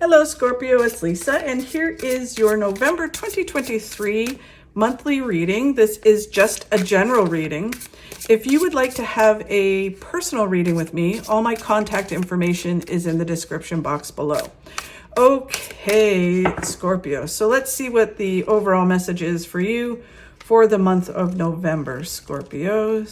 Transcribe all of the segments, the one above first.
Hello Scorpio, it's Lisa, and here is your November 2023 monthly reading. This is just a general reading. If you would like to have a personal reading with me, all my contact information is in the description box below. Okay, Scorpio, so let's see what the overall message is for you for the month of November. Scorpio.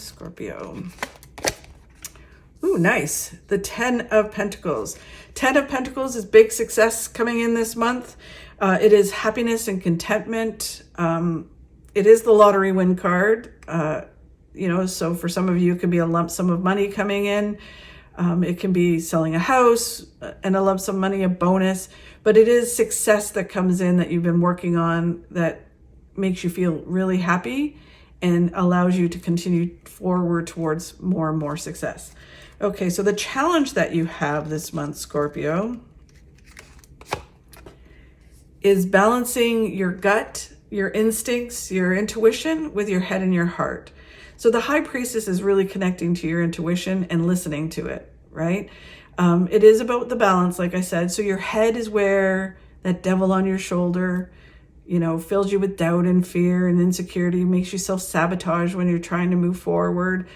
Ooh, nice. The 10 of Pentacles. 10 of Pentacles is big success coming in this month. It is happiness and contentment. It is the lottery win card. So for some of you, it could be a lump sum of money coming in. It can be selling a house and a lump sum money, a bonus. But it is success that comes in that you've been working on that makes you feel really happy and allows you to continue forward towards more and more success. Okay, so the challenge that you have this month, Scorpio, is balancing your gut, your instincts, your intuition with your head and your heart. So the High Priestess is really connecting to your intuition and listening to it, right? It is about the balance, like I said. So your head is where that devil on your shoulder, fills you with doubt and fear and insecurity, makes you self-sabotage when you're trying to move forward.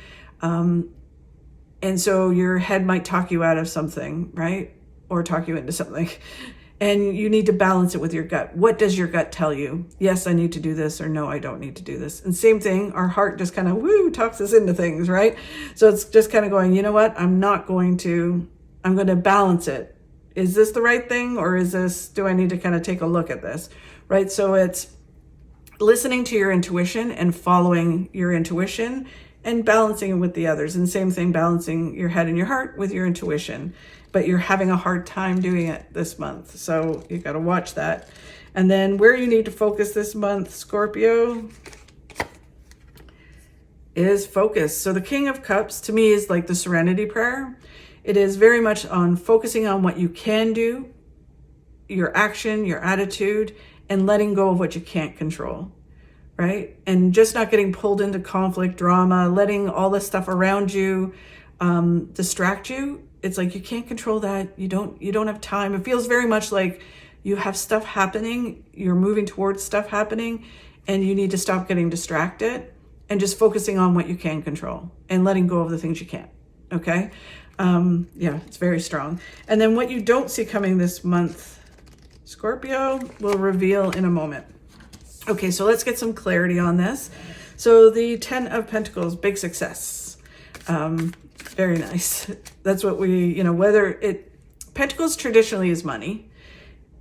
And so your head might talk you out of something, right? Or talk you into something. And you need to balance it with your gut. What does your gut tell you? Yes, I need to do this, or no, I don't need to do this. And same thing, our heart just kind of talks us into things, right? So it's just kind of going, you know what? I'm going to balance it. Is this the right thing? Or do I need to kind of take a look at this, right? So it's listening to your intuition and following your intuition and balancing it with the others. And same thing, balancing your head and your heart with your intuition. But you're having a hard time doing it this month. So you got to watch that. And then where you need to focus this month, Scorpio, is focus. So the King of Cups to me is like the Serenity Prayer. It is very much on focusing on what you can do, your action, your attitude, and letting go of what you can't control. Right? And just not getting pulled into conflict, drama, letting all the stuff around you distract you. It's like you can't control that. You don't have time. It feels very much like you have stuff happening. You're moving towards stuff happening, and you need to stop getting distracted and just focusing on what you can control and letting go of the things you can't. Okay? It's very strong. And then what you don't see coming this month, Scorpio, will reveal in a moment. Okay, so let's get some clarity on this. So the 10 of Pentacles, big success. Very nice. That's what Pentacles traditionally is money,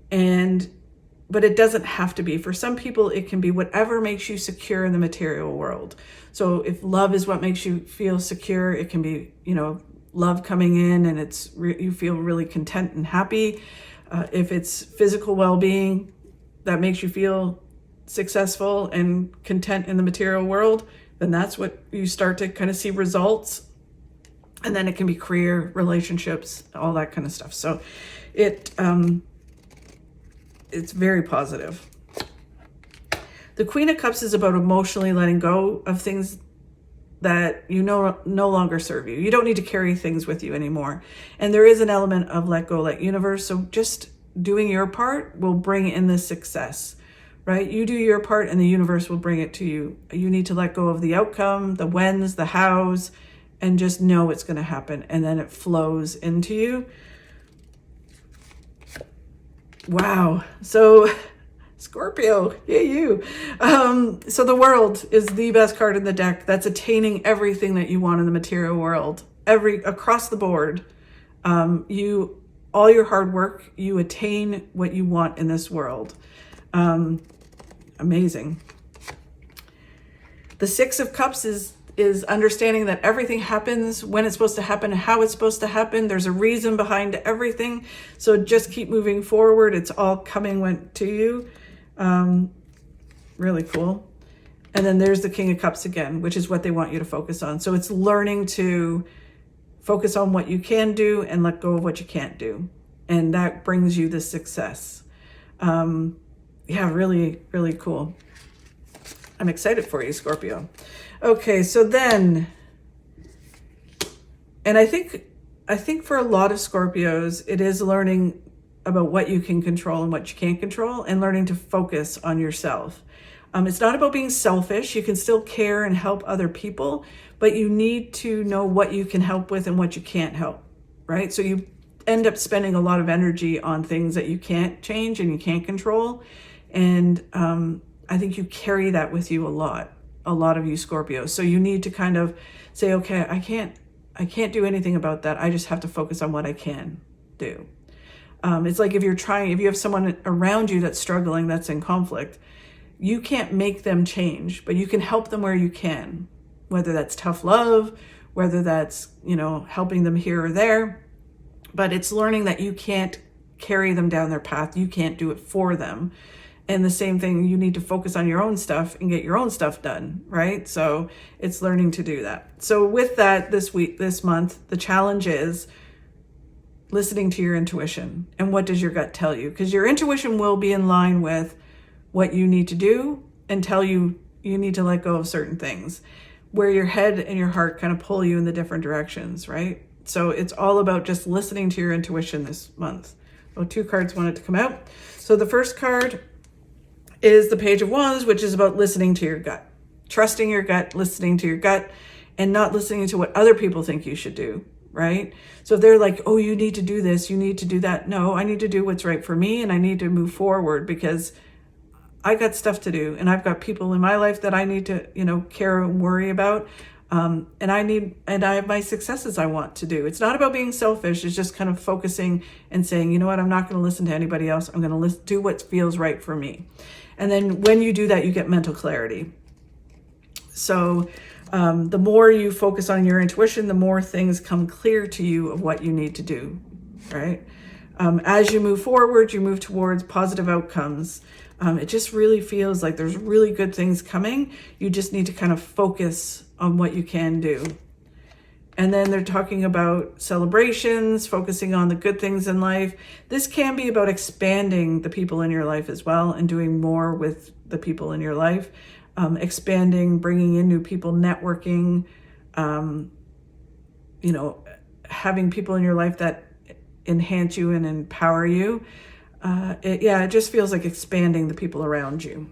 but it doesn't have to be. For some people, it can be whatever makes you secure in the material world. So if love is what makes you feel secure, it can be, love coming in and you feel really content and happy. If it's physical well-being that makes you feel successful and content in the material world, then that's what you start to kind of see results. And then it can be career, relationships, all that kind of stuff. So it's very positive. The Queen of Cups is about emotionally letting go of things that no longer serve you. You don't need to carry things with you anymore. And there is an element of let go, let universe. So just doing your part will bring in the success. Right? You do your part and the universe will bring it to you. You need to let go of the outcome, the whens, the hows, and just know it's going to happen. And then it flows into you. Wow. So Scorpio, yeah, you. So the World is the best card in the deck. That's attaining everything that you want in the material world. Across the board. All your hard work, you attain what you want in this world. Amazing. The Six of Cups is understanding that everything happens when it's supposed to happen, how it's supposed to happen. There's a reason behind everything. So just keep moving forward. It's all coming to you. Really cool. And then there's the King of Cups again, which is what they want you to focus on. So it's learning to focus on what you can do and let go of what you can't do. And that brings you the success. Really, really cool. I'm excited for you, Scorpio. Okay, so then, and I think for a lot of Scorpios, it is learning about what you can control and what you can't control, and learning to focus on yourself. It's not about being selfish. You can still care and help other people, but you need to know what you can help with and what you can't help, right? So you end up spending a lot of energy on things that you can't change and you can't control. And I think you carry that with you a lot of you Scorpios. So you need to kind of say, okay, I can't do anything about that. I just have to focus on what I can do. It's like if you have someone around you that's struggling, that's in conflict, you can't make them change, but you can help them where you can, whether that's tough love, whether that's, helping them here or there. But it's learning that you can't carry them down their path. You can't do it for them. And the same thing, you need to focus on your own stuff and get your own stuff done, right? So it's learning to do that. So with that, this month, the challenge is listening to your intuition. And what does your gut tell you? Because your intuition will be in line with what you need to do and tell you need to let go of certain things, where your head and your heart kind of pull you in the different directions, right? So it's all about just listening to your intuition this month. Well, 2 cards wanted to come out. So the first card is the Page of Wands, which is about listening to your gut, trusting your gut, listening to your gut, and not listening to what other people think you should do, right? So if they're like, oh, you need to do this, you need to do that. No, I need to do what's right for me, and I need to move forward because I got stuff to do, and I've got people in my life that I need to, care and worry about. And I have my successes I want to do. It's not about being selfish. It's just kind of focusing and saying, you know what, I'm not going to listen to anybody else. I'm going to do what feels right for me. And then when you do that, you get mental clarity. So the more you focus on your intuition, the more things come clear to you of what you need to do, right? As you move forward, you move towards positive outcomes. It just really feels like there's really good things coming. You just need to kind of focus on what you can do. And then they're talking about celebrations, focusing on the good things in life. This can be about expanding the people in your life as well and doing more with the people in your life. Expanding, bringing in new people, networking, having people in your life that enhance you and empower you. It just feels like expanding the people around you.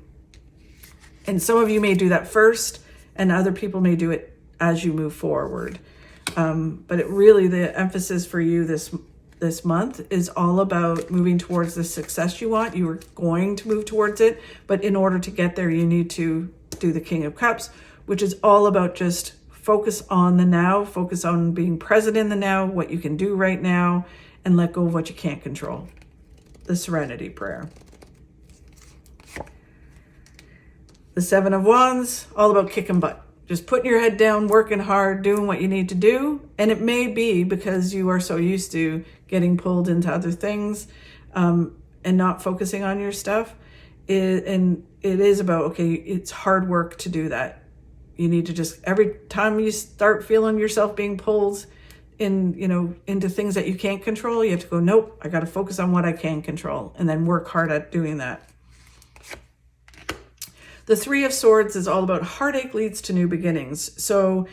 And some of you may do that first, and other people may do it as you move forward. But the emphasis for you this month is all about moving towards the success you want. You are going to move towards it, but in order to get there, you need to do the King of Cups, which is all about just focus on the now, focus on being present in the now, what you can do right now, and let go of what you can't control. The Serenity Prayer. The 7 of Wands, all about kicking butt. Just putting your head down, working hard, doing what you need to do. And it may be because you are so used to getting pulled into other things and not focusing on your stuff. And it is about, okay, it's hard work to do that. You need to just, every time you start feeling yourself being pulled into things that you can't control, you have to go, nope, I got to focus on what I can control, and then work hard at doing that. The 3 of Swords is all about heartache leads to new beginnings. So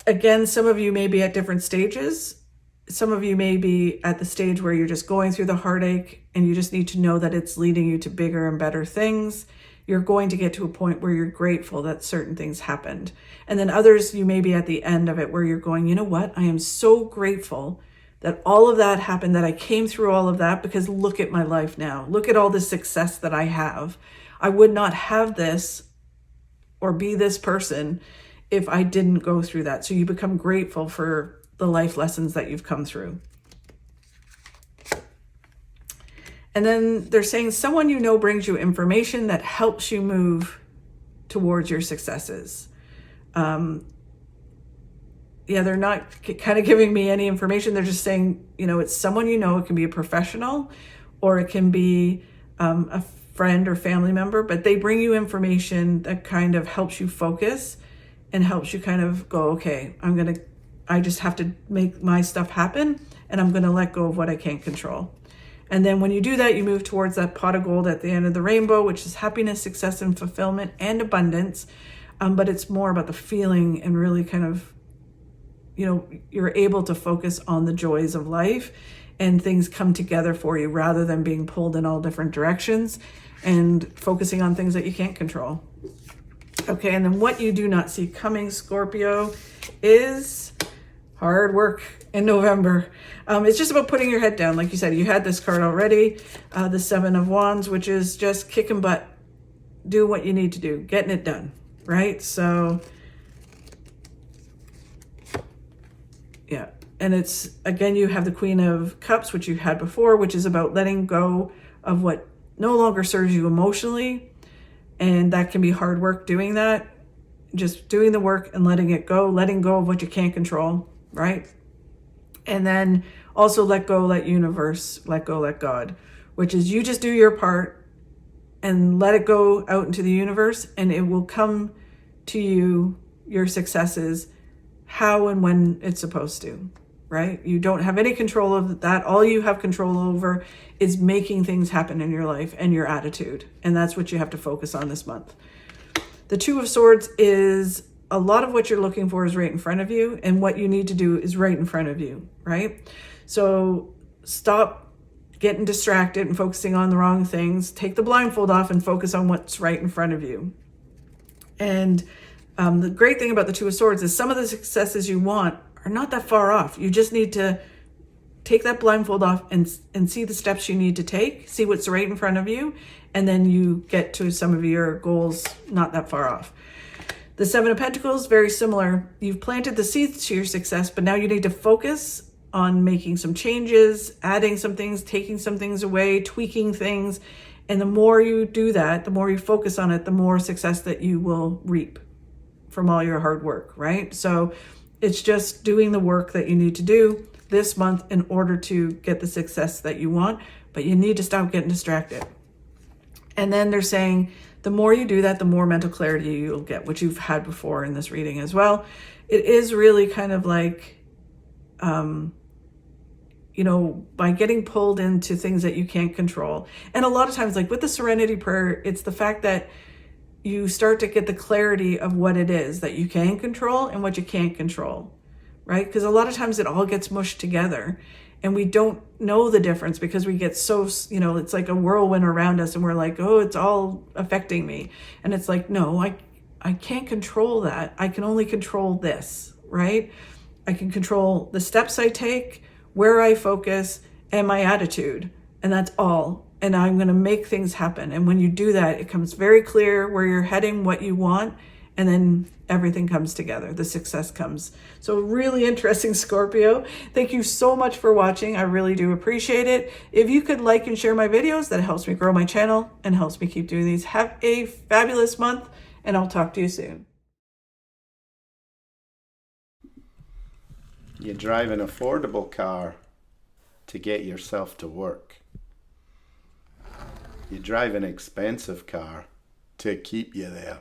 again, some of you may be at different stages. Some of you may be at the stage where you're just going through the heartache and you just need to know that it's leading you to bigger and better things. You're going to get to a point where you're grateful that certain things happened. And then others, you may be at the end of it where you're going, you know what? I am so grateful that all of that happened, that I came through all of that, because look at my life now. Look at all the success that I have. I would not have this or be this person if I didn't go through that. So you become grateful for the life lessons that you've come through. And then they're saying someone you know brings you information that helps you move towards your successes. They're not kind of giving me any information. They're just saying, it's someone you know. It can be a professional or it can be a friend or family member, but they bring you information that kind of helps you focus and helps you kind of go, okay, I just have to make my stuff happen, and I'm going to let go of what I can't control. And then when you do that, you move towards that pot of gold at the end of the rainbow, which is happiness, success, and fulfillment and abundance. But it's more about the feeling and really kind of, you're able to focus on the joys of life and things come together for you rather than being pulled in all different directions and focusing on things that you can't control. Okay, and then what you do not see coming, Scorpio, is hard work in November. It's just about putting your head down. Like you said, you had this card already, the Seven of Wands, which is just kicking butt, do what you need to do, getting it done, right? So, yeah. And it's, again, you have the Queen of Cups, which you had before, which is about letting go of what no longer serves you emotionally. And that can be hard work doing that. Just doing the work and letting it go, letting go of what you can't control, right? And then also let go, let universe, let go, let God, which is you just do your part and let it go out into the universe, and it will come to you, your successes, how and when it's supposed to, right? You don't have any control of that. All you have control over is making things happen in your life and your attitude. And that's what you have to focus on this month. The Two of Swords is a lot of what you're looking for is right in front of you, and what you need to do is right in front of you, right? So stop getting distracted and focusing on the wrong things. Take the blindfold off and focus on what's right in front of you. And the great thing about the Two of Swords is some of the successes you want are not that far off. You just need to take that blindfold off and see the steps you need to take, see what's right in front of you, and then you get to some of your goals not that far off. The Seven of Pentacles, very similar. You've planted the seeds to your success, but now you need to focus on making some changes, adding some things, taking some things away, tweaking things. And the more you do that, the more you focus on it, the more success that you will reap from all your hard work, right? So it's just doing the work that you need to do this month in order to get the success that you want, but you need to stop getting distracted. And then they're saying the more you do that, the more mental clarity you'll get, which you've had before in this reading as well. It is really kind of like, by getting pulled into things that you can't control. And a lot of times, like with the Serenity Prayer, it's the fact that you start to get the clarity of what it is that you can control and what you can't control, right? Because a lot of times it all gets mushed together and we don't know the difference because we get so, it's like a whirlwind around us and we're like, oh, it's all affecting me. And it's like, no, I can't control that. I can only control this, right? I can control the steps I take, where I focus, and my attitude. And that's all. And I'm going to make things happen. And when you do that, it comes very clear where you're heading, what you want, and then everything comes together. The success comes. So really interesting, Scorpio. Thank you so much for watching. I really do appreciate it. If you could like and share my videos, that helps me grow my channel and helps me keep doing these. Have a fabulous month, and I'll talk to you soon. You drive an affordable car to get yourself to work. You drive an expensive car to keep you there.